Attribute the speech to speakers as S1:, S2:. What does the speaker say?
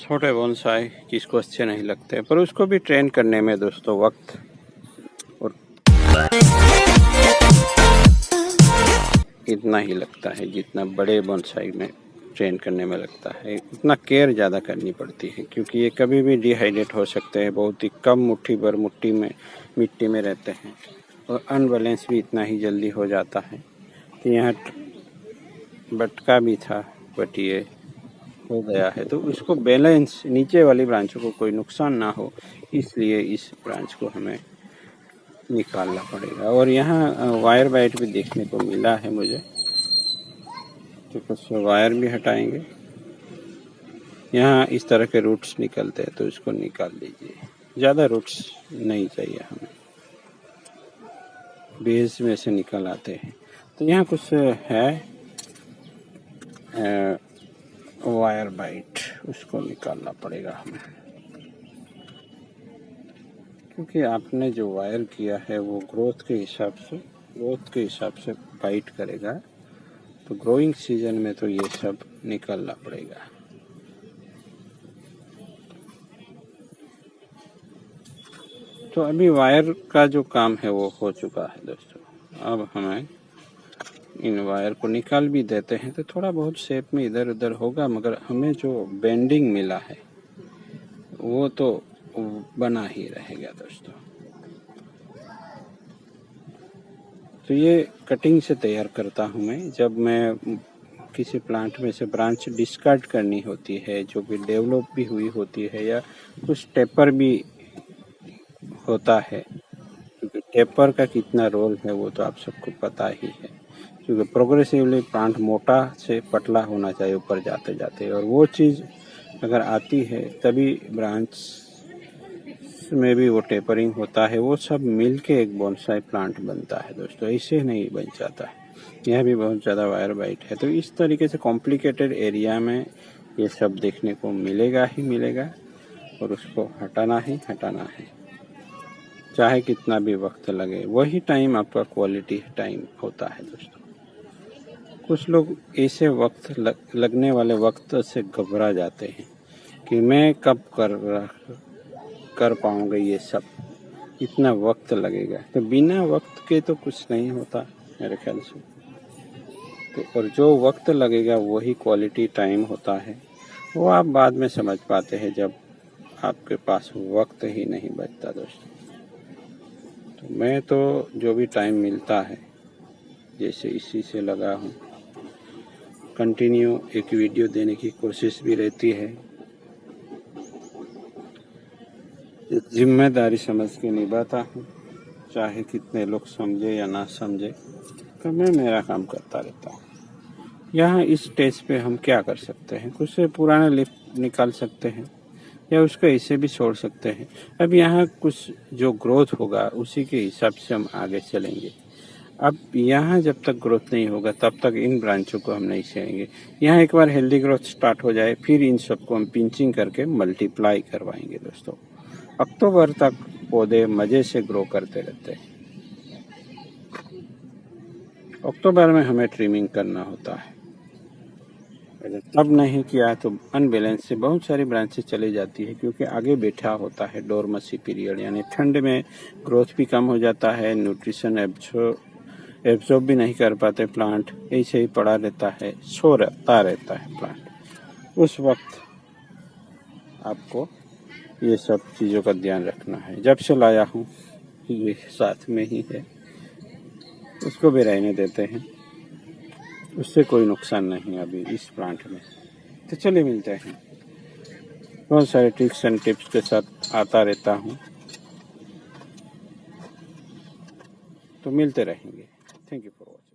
S1: छोटे बोनसाई किसको अच्छे नहीं लगते, पर उसको भी ट्रेन करने में दोस्तों वक्त और इतना ही लगता है जितना बड़े बोनसाई में ट्रेन करने में लगता है। उतना केयर ज़्यादा करनी पड़ती है क्योंकि ये कभी भी डिहाइड्रेट हो सकते हैं। बहुत ही कम मुट्ठी भर मिट्टी में रहते हैं और अनबैलेंस भी इतना ही जल्दी हो जाता है। तो यहाँ बटका भी था बट ये हो गया है, तो उसको बैलेंस नीचे वाली ब्रांचों को कोई नुकसान ना हो इसलिए इस ब्रांच को हमें निकालना पड़ेगा। और यहाँ वायर बाइट भी देखने को मिला है मुझे, तो कुछ वायर भी हटाएंगे। यहाँ इस तरह के रूट्स निकलते हैं तो इसको निकाल लीजिए, ज़्यादा रूट्स नहीं चाहिए हमें, बेस में से निकल आते हैं। तो यहाँ कुछ है वायर बाइट, उसको निकालना पड़ेगा हमें क्योंकि आपने जो वायर किया है वो ग्रोथ के हिसाब से बाइट करेगा। तो ग्रोइंग सीजन में तो ये सब निकालना पड़ेगा। तो अभी वायर का जो काम है वो हो चुका है दोस्तों। अब हमें इन वायर को निकाल भी देते हैं तो थोड़ा बहुत शेप में इधर उधर होगा, मगर हमें जो बेंडिंग मिला है वो तो बना ही रहेगा दोस्तों। तो ये कटिंग से तैयार करता हूँ मैं। जब मैं किसी प्लांट में से ब्रांच डिस्कार्ड करनी होती है जो कि डेवलप भी हुई होती है या कुछ टेपर भी होता है, क्योंकि टेपर का कितना रोल है वो तो आप सबको पता ही है, क्योंकि प्रोग्रेसिवली प्लांट मोटा से पतला होना चाहिए ऊपर जाते जाते, और वो चीज़ अगर आती है तभी ब्रांच में भी वो टेपरिंग होता है। वो सब मिलके एक बोनसाई प्लांट बनता है दोस्तों, ऐसे नहीं बन जाता है। यह भी बहुत ज़्यादा वायर बाइट है। तो इस तरीके से कॉम्प्लिकेटेड एरिया में ये सब देखने को मिलेगा ही मिलेगा और उसको हटाना ही हटाना है, चाहे कितना भी वक्त लगे। वही टाइम आपका क्वालिटी टाइम होता है दोस्तों। कुछ लोग ऐसे वक्त लगने वाले वक्त से घबरा जाते हैं कि मैं कब कर पाऊंगा, ये सब इतना वक्त लगेगा। तो बिना वक्त के तो कुछ नहीं होता मेरे ख्याल से। तो और जो वक्त लगेगा वही क्वालिटी टाइम होता है। वो आप बाद में समझ पाते हैं जब आपके पास वक्त ही नहीं बचता दोस्तों। तो मैं तो जो भी टाइम मिलता है जैसे इसी से लगा हूँ, कंटिन्यू एक वीडियो देने की कोशिश भी रहती है। जिम्मेदारी समझ के निभाता हूँ, चाहे कितने लोग समझे या ना समझे, तो मैं मेरा काम करता रहता हूँ। यहाँ इस स्टेज पे हम क्या कर सकते हैं, कुछ से पुराना लिफ्ट निकाल सकते हैं या उसको ऐसे भी छोड़ सकते हैं। अब यहाँ कुछ जो ग्रोथ होगा उसी के हिसाब से हम आगे चलेंगे। अब यहाँ जब तक ग्रोथ नहीं होगा तब तक इन ब्रांचों को हम नहीं छेड़ेंगे। यहाँ एक बार हेल्दी ग्रोथ स्टार्ट हो जाए फिर इन सबको हम पिंचिंग करके मल्टीप्लाई करवाएंगे दोस्तों। अक्टूबर तक पौधे मज़े से ग्रो करते रहते हैं। अक्टूबर में हमें ट्रिमिंग करना होता है, अगर तब नहीं किया तो अनबैलेंस से बहुत सारी ब्रांचेस चली जाती है, क्योंकि आगे बैठा होता है डोरमेसी पीरियड, यानी ठंड में ग्रोथ भी कम हो जाता है, न्यूट्रिशन एब्जॉर्ब भी नहीं कर पाते प्लांट, ऐसे ही पड़ा रहता है, सोता रहता है प्लांट। उस वक्त आपको ये सब चीज़ों का ध्यान रखना है। जब से लाया हूँ ये साथ में ही है, उसको भी रहने देते हैं, उससे कोई नुकसान नहीं अभी इस प्लांट में। तो चलिए मिलते हैं, बहुत सारे ट्रिक्स एंड टिप्स के साथ आता रहता हूँ, तो मिलते रहेंगे। Thank you for watching.